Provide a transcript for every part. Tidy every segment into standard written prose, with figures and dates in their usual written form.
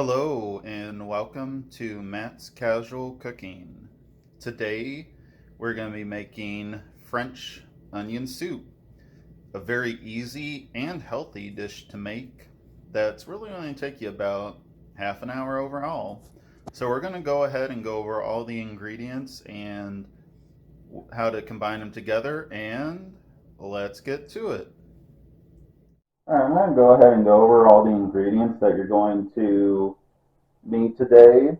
Hello and welcome to Matt's Casual Cooking. Today we're going to be making French onion soup, a very easy and healthy dish to make that's really going to take you about half an hour overall. So we're going to go ahead and go over all the ingredients and how to combine them together, and let's get to it. All right, I'm going to go ahead and go over all the ingredients that you're going to need today.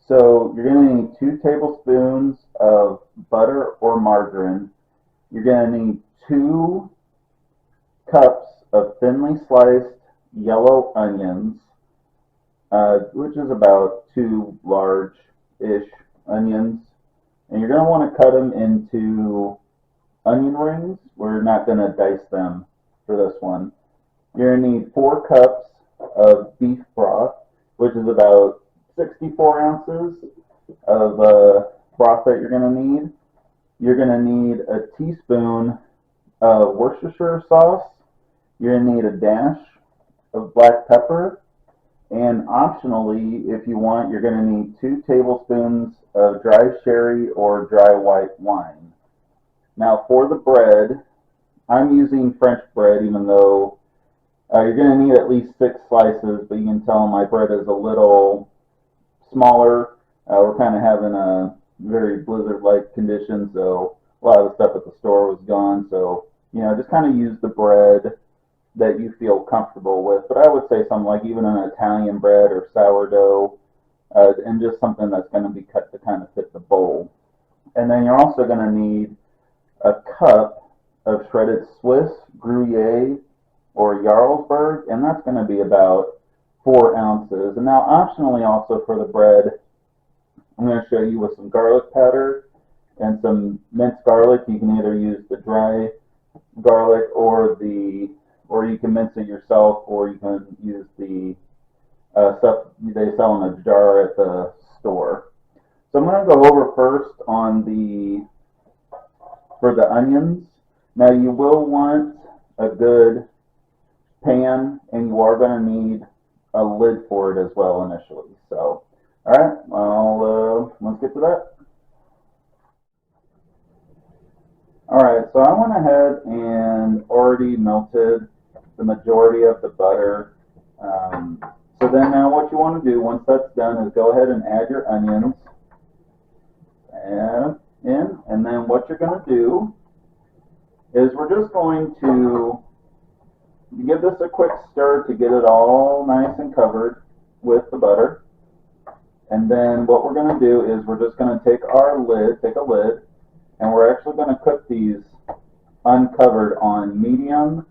So you're going to need 2 tablespoons of butter or margarine. You're going to need 2 cups of thinly sliced yellow onions, which is about 2 large-ish onions. And you're going to want to cut them into onion rings. We're not going to dice them for this one. You're going to need 4 cups of beef broth, which is about 64 ounces of broth that you're going to need. You're going to need a teaspoon of Worcestershire sauce. You're going to need a dash of black pepper. And optionally, if you want, you're going to need 2 tablespoons of dry sherry or dry white wine. Now for the bread, I'm using French bread, even though you're going to need at least 6 slices, but you can tell my bread is a little smaller. We're kind of having a very blizzard-like condition, so a lot of the stuff at the store was gone. So, just kind of use the bread that you feel comfortable with. But I would say something like even an Italian bread or sourdough, and just something that's going to be cut to kind of fit the bowl. And then you're also going to need a cup of shredded Swiss, Gruyere, or Jarlsberg, and that's going to be about 4 ounces. And now optionally also for the bread, I'm going to show you with some garlic powder and some minced garlic. You can either use the dry garlic or you can mince it yourself, or you can use the stuff they sell in a jar at the store. So I'm going to go over first for the onions. Now you will want a good pan, and you are going to need a lid for it as well initially. So, all right, let's get to that. All right, so I went ahead and already melted the majority of the butter. So then now what you want to do once that's done is go ahead and add your onions and then what you're going to do is we're just going to give this a quick stir to get it all nice and covered with the butter. And then what we're going to do is we're just going to take a lid, and we're actually going to cook these uncovered on medium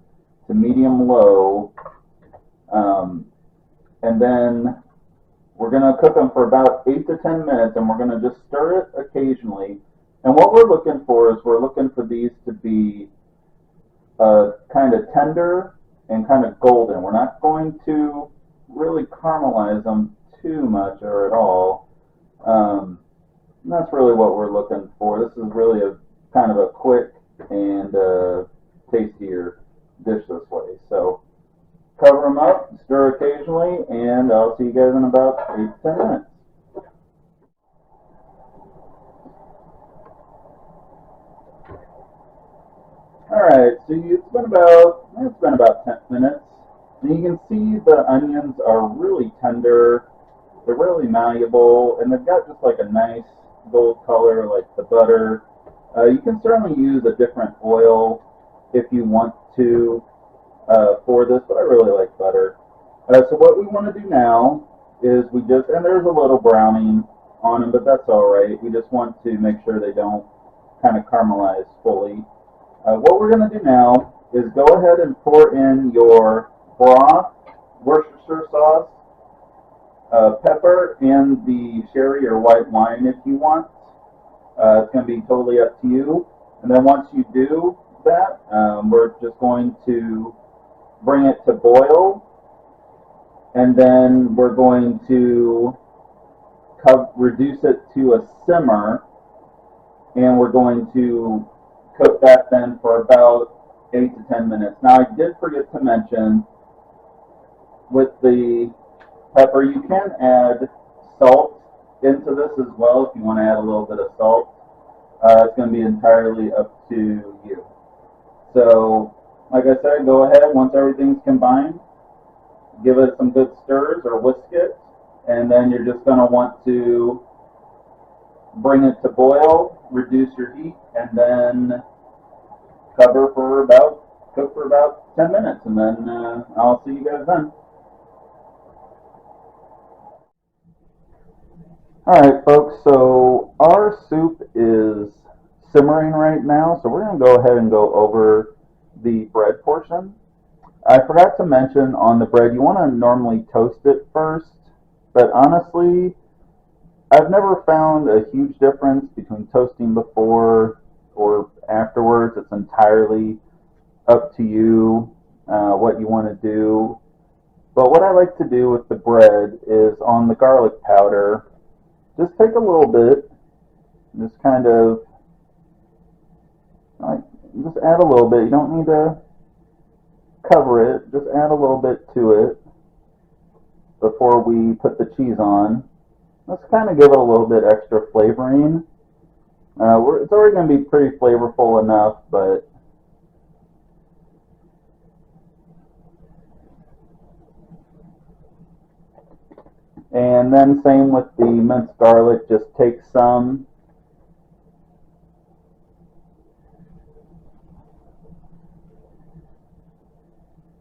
to medium low. And then we're going to cook them for about 8 to 10 minutes, and we're going to just stir it occasionally. And what we're looking for is we're looking for these to be kind of tender and kind of golden. We're not going to really caramelize them too much or at all. And that's really what we're looking for. This is really a kind of a quick and tastier dish this way. So cover them up, stir occasionally, and I'll see you guys in about 8 to 10 minutes. Alright, so it's been about 10 minutes. And you can see the onions are really tender, they're really malleable, and they've got just like a nice gold color like the butter. You can certainly use a different oil if you want to for this, but I really like butter. So what we want to do now is and there's a little browning on them, but that's alright. We just want to make sure they don't kind of caramelize fully. What we're going to do now is go ahead and pour in your broth, Worcestershire sauce, pepper, and the sherry or white wine if you want. It's going to be totally up to you. And then once you do that, we're just going to bring it to boil, and then we're going to reduce it to a simmer, and we're going to cook that then for about 8 to 10 minutes. Now I did forget to mention with the pepper. You can add salt into this as well if you want to add a little bit of salt. It's going to be entirely up to you. So, like I said, go ahead once everything's combined, give it some good stirs or whisk it, and then you're just going to want to bring it to boil, reduce your heat, and then cook for about 10 minutes, and then I'll see you guys then. All right, folks, so our soup is simmering right now, so we're going to go ahead and go over the bread portion. I forgot to mention on the bread, you want to normally toast it first, but honestly, I've never found a huge difference between toasting before or afterwards. It's entirely up to you what you want to do. But what I like to do with the bread is on the garlic powder, just take a little bit, just kind of, like, just add a little bit. You don't need to cover it, just add a little bit to it before we put the cheese on. Let's kind of give it a little bit extra flavoring. It's already going to be pretty flavorful enough, but and then same with the minced garlic, just take some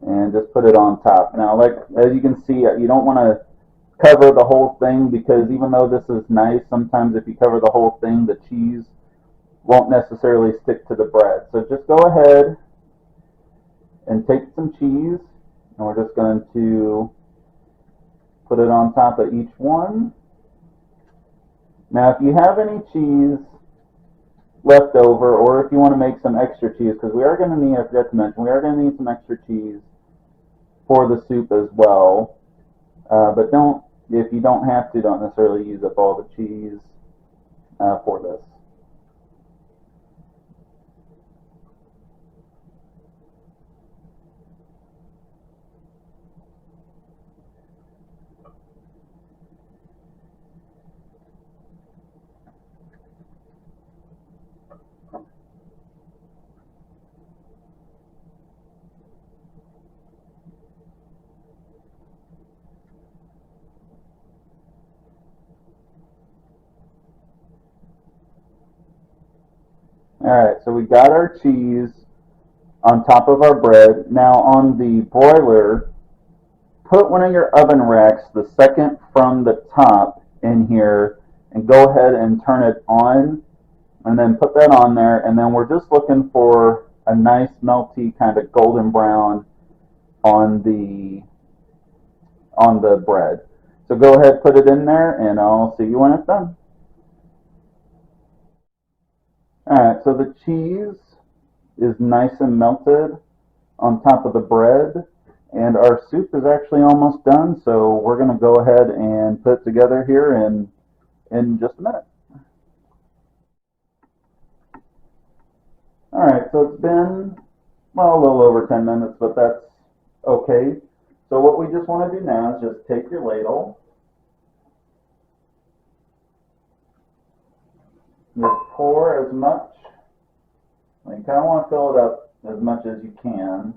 and just put it on top. Now, like as you can see, you don't want to cover the whole thing because even though this is nice, sometimes if you cover the whole thing, the cheese won't necessarily stick to the bread. So just go ahead and take some cheese, and we're just going to put it on top of each one. Now, if you have any cheese left over, or if you want to make some extra cheese, because we are going to need, I forgot to mention, we are going to need some extra cheese for the soup as well. But if you don't have to, don't necessarily use up all the cheese for this. Alright, so we got our cheese on top of our bread. Now on the broiler, put one of your oven racks the second from the top in here and go ahead and turn it on and then put that on there, and then we're just looking for a nice melty kind of golden brown on the bread. So go ahead, put it in there, and I'll see you when it's done. Alright, so the cheese is nice and melted on top of the bread, and our soup is actually almost done, so we're going to go ahead and put it together here in just a minute. Alright, so it's been, well, a little over 10 minutes, but that's okay. So what we just want to do now is just take your ladle, just pour as much, you kind of want to fill it up as much as you can.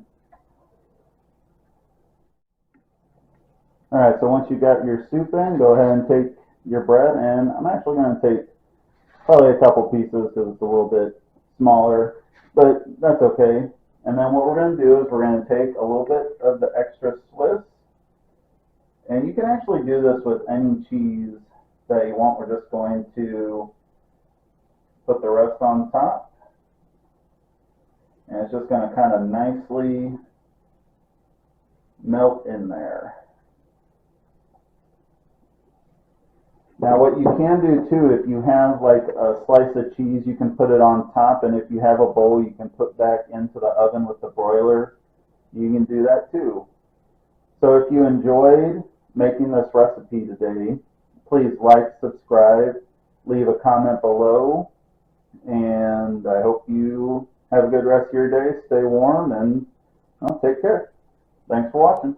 Alright, so once you got your soup in, go ahead and take your bread, and I'm actually going to take probably a couple pieces because it's a little bit smaller, but that's okay. And then what we're going to do is we're going to take a little bit of the extra Swiss, and you can actually do this with any cheese that you want. We're just going to put the rest on top, and it's just going to kind of nicely melt in there. Now what you can do too, if you have like a slice of cheese, you can put it on top, and if you have a bowl, you can put back into the oven with the broiler. You can do that too. So if you enjoyed making this recipe today, please like, subscribe, leave a comment below, and I hope you have a good rest of your day. Stay warm, and well, take care. Thanks for watching.